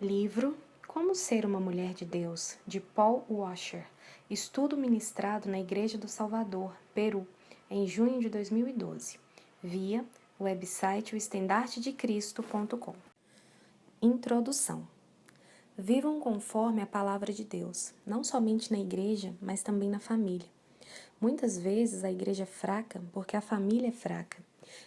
Livro Como Ser uma Mulher de Deus, de Paul Washer. Estudo ministrado na Igreja do Salvador, Peru, em junho de 2012, via website oestandartedecristo.com. Introdução. Vivam conforme a palavra de Deus, não somente na igreja, mas também na família. Muitas vezes a igreja é fraca porque a família é fraca.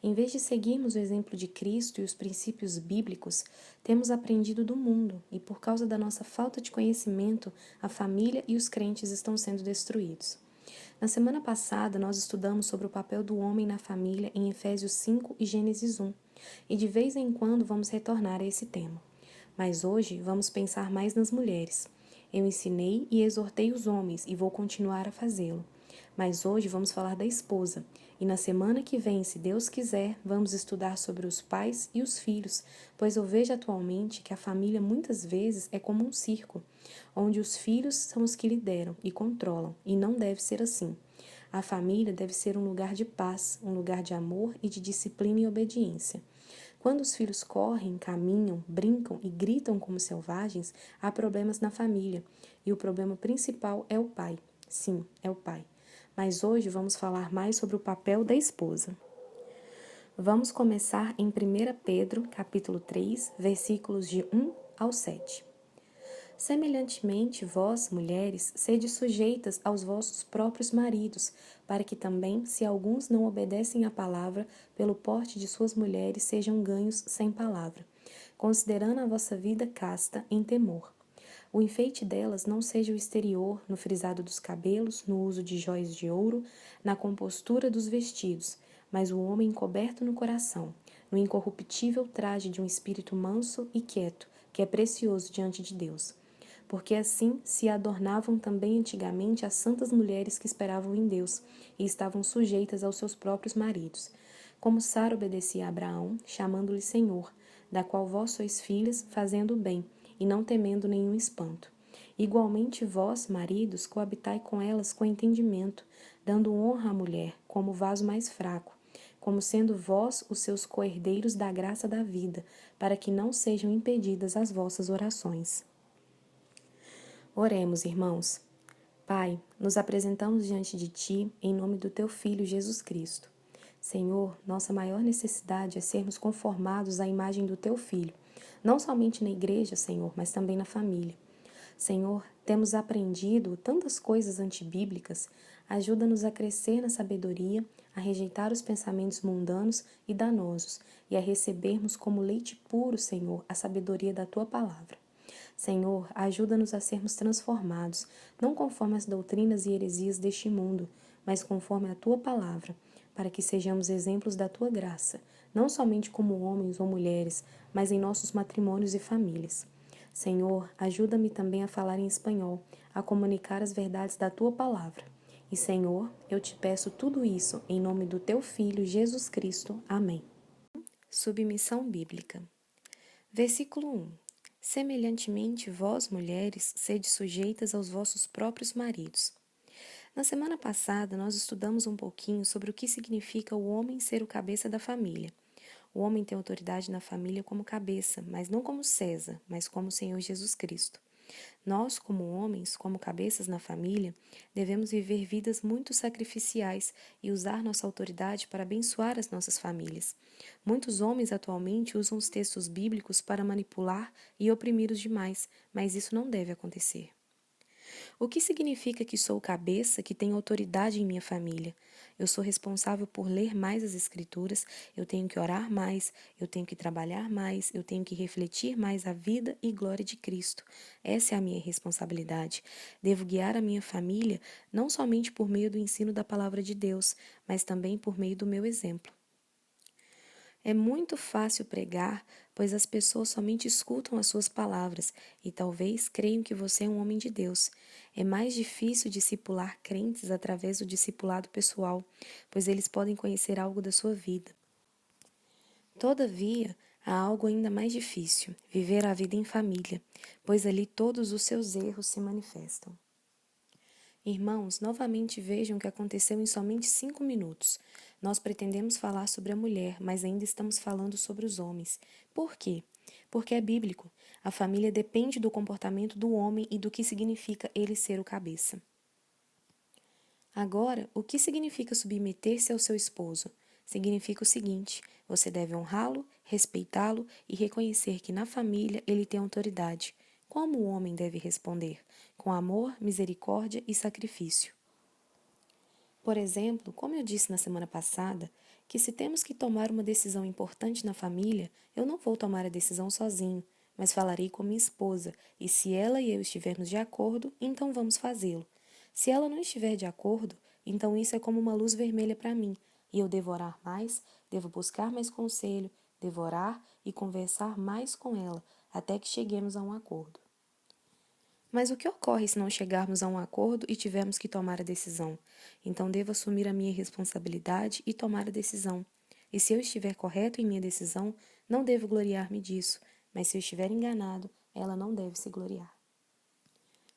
Em vez de seguirmos o exemplo de Cristo e os princípios bíblicos, temos aprendido do mundo e, por causa da nossa falta de conhecimento, a família e os crentes estão sendo destruídos. Na semana passada, nós estudamos sobre o papel do homem na família em Efésios 5 e Gênesis 1, e de vez em quando vamos retornar a esse tema. Mas hoje vamos pensar mais nas mulheres. Eu ensinei e exortei os homens e vou continuar a fazê-lo. Mas hoje vamos falar da esposa, e na semana que vem, se Deus quiser, vamos estudar sobre os pais e os filhos, pois eu vejo atualmente que a família muitas vezes é como um circo, onde os filhos são os que lideram e controlam, e não deve ser assim. A família deve ser um lugar de paz, um lugar de amor e de disciplina e obediência. Quando os filhos correm, caminham, brincam e gritam como selvagens, há problemas na família, e o problema principal é o pai. Sim, é o pai. Mas hoje vamos falar mais sobre o papel da esposa. Vamos começar em 1 Pedro, capítulo 3, versículos de 1 ao 7. Semelhantemente, vós, mulheres, sede sujeitas aos vossos próprios maridos, para que também, se alguns não obedecem à palavra, pelo porte de suas mulheres sejam ganhos sem palavra, considerando a vossa vida casta em temor. O enfeite delas não seja o exterior, no frisado dos cabelos, no uso de jóias de ouro, na compostura dos vestidos, mas o homem encoberto no coração, no incorruptível traje de um espírito manso e quieto, que é precioso diante de Deus. Porque assim se adornavam também antigamente as santas mulheres que esperavam em Deus e estavam sujeitas aos seus próprios maridos. Como Sara obedecia a Abraão, chamando-lhe Senhor, da qual vós sois filhas, fazendo o bem, e não temendo nenhum espanto. Igualmente vós, maridos, coabitai com elas com entendimento, dando honra à mulher, como vaso mais fraco, como sendo vós os seus coherdeiros da graça da vida, para que não sejam impedidas as vossas orações. Oremos, irmãos. Pai, nos apresentamos diante de Ti em nome do Teu Filho Jesus Cristo. Senhor, nossa maior necessidade é sermos conformados à imagem do Teu Filho, não somente na igreja, Senhor, mas também na família. Senhor, temos aprendido tantas coisas antibíblicas, ajuda-nos a crescer na sabedoria, a rejeitar os pensamentos mundanos e danosos e a recebermos como leite puro, Senhor, a sabedoria da Tua palavra. Senhor, ajuda-nos a sermos transformados, não conforme as doutrinas e heresias deste mundo, mas conforme a Tua palavra, para que sejamos exemplos da Tua graça, não somente como homens ou mulheres, mas em nossos matrimônios e famílias. Senhor, ajuda-me também a falar em espanhol, a comunicar as verdades da Tua palavra. E, Senhor, eu te peço tudo isso em nome do Teu Filho, Jesus Cristo. Amém. Submissão bíblica. Versículo 1. Semelhantemente, vós, mulheres, sede sujeitas aos vossos próprios maridos. Na semana passada, nós estudamos um pouquinho sobre o que significa o homem ser o cabeça da família. O homem tem autoridade na família como cabeça, mas não como César, mas como o Senhor Jesus Cristo. Nós, como homens, como cabeças na família, devemos viver vidas muito sacrificiais e usar nossa autoridade para abençoar as nossas famílias. Muitos homens atualmente usam os textos bíblicos para manipular e oprimir os demais, mas isso não deve acontecer. O que significa que sou cabeça, que tenho autoridade em minha família? Eu sou responsável por ler mais as Escrituras, eu tenho que orar mais, eu tenho que trabalhar mais, eu tenho que refletir mais a vida e glória de Cristo. Essa é a minha responsabilidade. Devo guiar a minha família não somente por meio do ensino da palavra de Deus, mas também por meio do meu exemplo. É muito fácil pregar, pois as pessoas somente escutam as suas palavras e talvez creiam que você é um homem de Deus. É mais difícil discipular crentes através do discipulado pessoal, pois eles podem conhecer algo da sua vida. Todavia, há algo ainda mais difícil: viver a vida em família, pois ali todos os seus erros se manifestam. Irmãos, novamente vejam o que aconteceu em somente 5 minutos. Nós pretendemos falar sobre a mulher, mas ainda estamos falando sobre os homens. Por quê? porque é bíblico. A família depende do comportamento do homem e do que significa ele ser o cabeça. Agora, o que significa submeter-se ao seu esposo? Significa o seguinte: você deve honrá-lo, respeitá-lo e reconhecer que na família ele tem autoridade. Como o homem deve responder? Com amor, misericórdia e sacrifício. Por exemplo, como eu disse na semana passada, que se temos que tomar uma decisão importante na família, eu não vou tomar a decisão sozinho, mas falarei com minha esposa, e se ela e eu estivermos de acordo, então vamos fazê-lo. Se ela não estiver de acordo, então isso é como uma luz vermelha para mim, e eu devo orar mais, devo buscar mais conselho, devo orar e conversar mais com ela, até que cheguemos a um acordo. Mas o que ocorre se não chegarmos a um acordo e tivermos que tomar a decisão? Então devo assumir a minha responsabilidade e tomar a decisão. E se eu estiver correto em minha decisão, não devo gloriar-me disso, mas se eu estiver enganado, ela não deve se gloriar.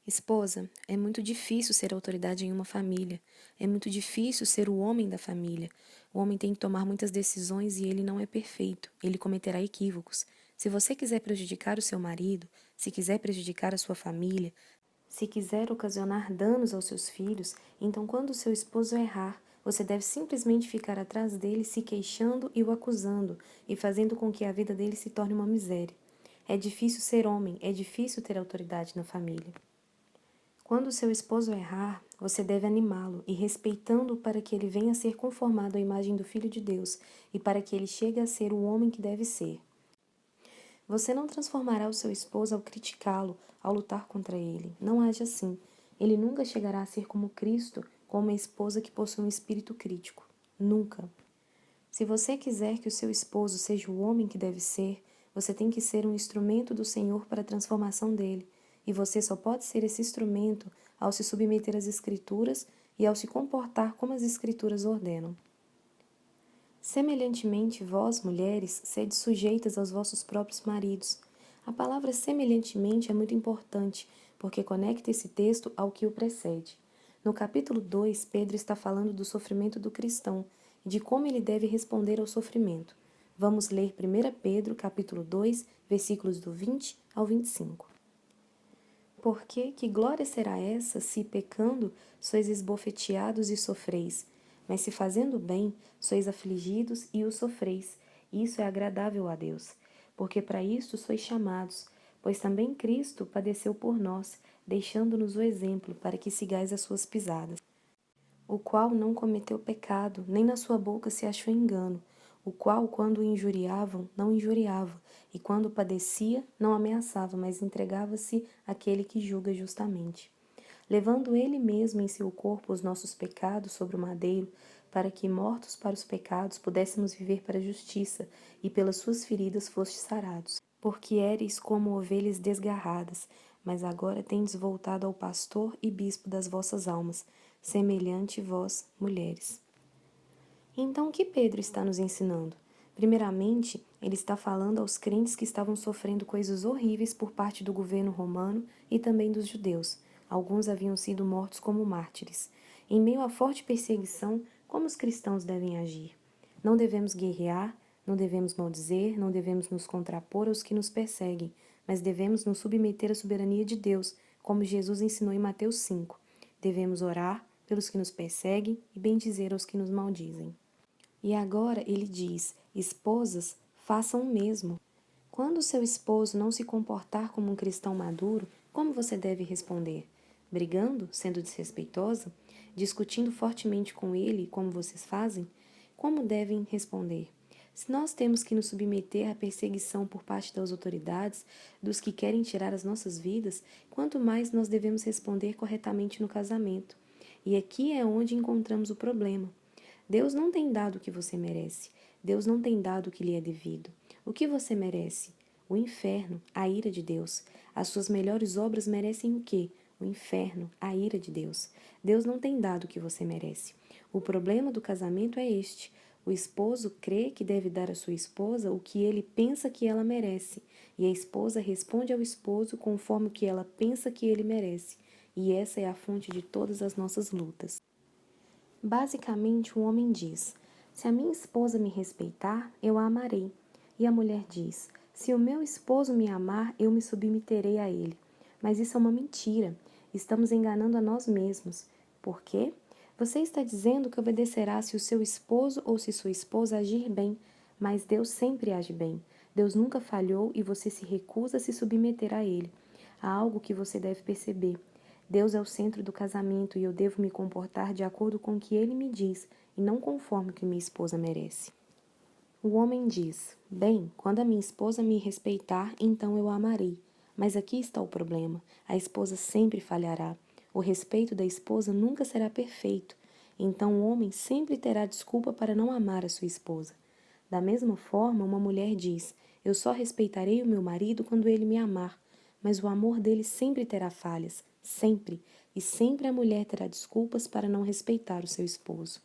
Esposa, é muito difícil ser autoridade em uma família. É muito difícil ser o homem da família. O homem tem que tomar muitas decisões e ele não é perfeito. Ele cometerá equívocos. Se você quiser prejudicar o seu marido, se quiser prejudicar a sua família, se quiser ocasionar danos aos seus filhos, então quando o seu esposo errar, você deve simplesmente ficar atrás dele se queixando e o acusando e fazendo com que a vida dele se torne uma miséria. É difícil ser homem, é difícil ter autoridade na família. Quando seu esposo errar, você deve animá-lo e respeitando-o para que ele venha a ser conformado à imagem do Filho de Deus e para que ele chegue a ser o homem que deve ser. Você não transformará o seu esposo ao criticá-lo, ao lutar contra ele. Não age assim. Ele nunca chegará a ser como Cristo, com uma esposa que possui um espírito crítico. Nunca. Se você quiser que o seu esposo seja o homem que deve ser, você tem que ser um instrumento do Senhor para a transformação dele. E você só pode ser esse instrumento ao se submeter às Escrituras e ao se comportar como as Escrituras ordenam. Semelhantemente, vós, mulheres, sede sujeitas aos vossos próprios maridos. A palavra semelhantemente é muito importante, porque conecta esse texto ao que o precede. No capítulo 2, Pedro está falando do sofrimento do cristão e de como ele deve responder ao sofrimento. Vamos ler 1 Pedro, capítulo 2, versículos do 20 ao 25. Porque que glória será essa, se, pecando, sois esbofeteados e sofreis? Mas se fazendo bem, sois afligidos e o sofreis. Isso é agradável a Deus. Porque para isto sois chamados, pois também Cristo padeceu por nós, deixando-nos o exemplo para que sigais as suas pisadas. O qual não cometeu pecado, nem na sua boca se achou engano, o qual, quando o injuriavam, não injuriava, e quando padecia, não ameaçava, mas entregava-se àquele que julga justamente. Levando ele mesmo em seu corpo os nossos pecados sobre o madeiro, para que, mortos para os pecados, pudéssemos viver para a justiça, e pelas suas feridas fostes sarados. Porque éreis como ovelhas desgarradas, mas agora tendes voltado ao pastor e bispo das vossas almas, semelhante vós, mulheres. Então, o que Pedro está nos ensinando? Primeiramente, ele está falando aos crentes que estavam sofrendo coisas horríveis por parte do governo romano e também dos judeus. Alguns haviam sido mortos como mártires. Em meio à forte perseguição, como os cristãos devem agir? Não devemos guerrear, não devemos maldizer, não devemos nos contrapor aos que nos perseguem, mas devemos nos submeter à soberania de Deus, como Jesus ensinou em Mateus 5. Devemos orar pelos que nos perseguem e bendizer aos que nos maldizem. E agora ele diz: esposas, façam o mesmo. Quando seu esposo não se comportar como um cristão maduro, como você deve responder? Brigando, sendo desrespeitosa? Discutindo fortemente com ele, como vocês fazem? Como devem responder? Se nós temos que nos submeter à perseguição por parte das autoridades, dos que querem tirar as nossas vidas, quanto mais nós devemos responder corretamente no casamento. E aqui é onde encontramos o problema. Deus não tem dado o que você merece. Deus não tem dado o que lhe é devido. O que você merece? O inferno, a ira de Deus. As suas melhores obras merecem o quê? O inferno, a ira de Deus. Deus não tem dado o que você merece. O problema do casamento é este. O esposo crê que deve dar à sua esposa o que ele pensa que ela merece, e a esposa responde ao esposo conforme o que ela pensa que ele merece. E essa é a fonte de todas as nossas lutas. Basicamente, o homem diz: se a minha esposa me respeitar, eu a amarei. E a mulher diz: Se o meu esposo me amar, eu me submeterei a ele. Mas isso é uma mentira. Estamos enganando a nós mesmos. Por quê? Você está dizendo que obedecerá se o seu esposo ou se sua esposa agir bem, mas Deus sempre age bem. Deus nunca falhou e você se recusa a se submeter a ele. Há algo que você deve perceber. Deus é o centro do casamento e eu devo me comportar de acordo com o que ele me diz e não conforme o que minha esposa merece. O homem diz: Bem, quando a minha esposa me respeitar, então eu a amarei. Mas aqui está o problema: a esposa sempre falhará. O respeito da esposa nunca será perfeito. Então o homem sempre terá desculpa para não amar a sua esposa. Da mesma forma, uma mulher diz: Eu só respeitarei o meu marido quando ele me amar. Mas o amor dele sempre terá falhas, sempre. E sempre a mulher terá desculpas para não respeitar o seu esposo.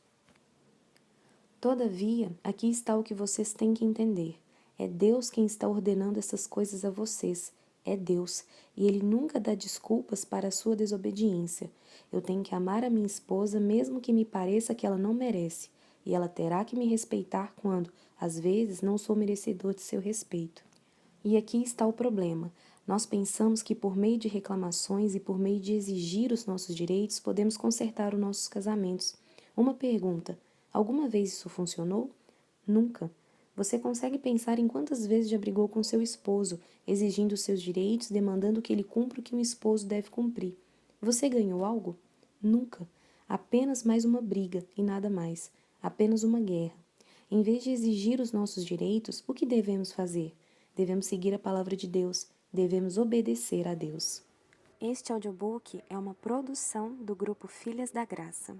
Todavia, aqui está o que vocês têm que entender. É Deus quem está ordenando essas coisas a vocês. É Deus. E Ele nunca dá desculpas para a sua desobediência. Eu tenho que amar a minha esposa, mesmo que me pareça que ela não merece. E ela terá que me respeitar quando, às vezes, não sou merecedor de seu respeito. E aqui está o problema. Nós pensamos que por meio de reclamações e por meio de exigir os nossos direitos, podemos consertar os nossos casamentos. Uma pergunta: alguma vez isso funcionou? Nunca. Você consegue pensar em quantas vezes já brigou com seu esposo, exigindo os seus direitos, demandando que ele cumpra o que um esposo deve cumprir? Você ganhou algo? Nunca. Apenas mais uma briga e nada mais. Apenas uma guerra. Em vez de exigir os nossos direitos, o que devemos fazer? Devemos seguir a palavra de Deus, devemos obedecer a Deus. Este audiobook é uma produção do grupo Filhas da Graça.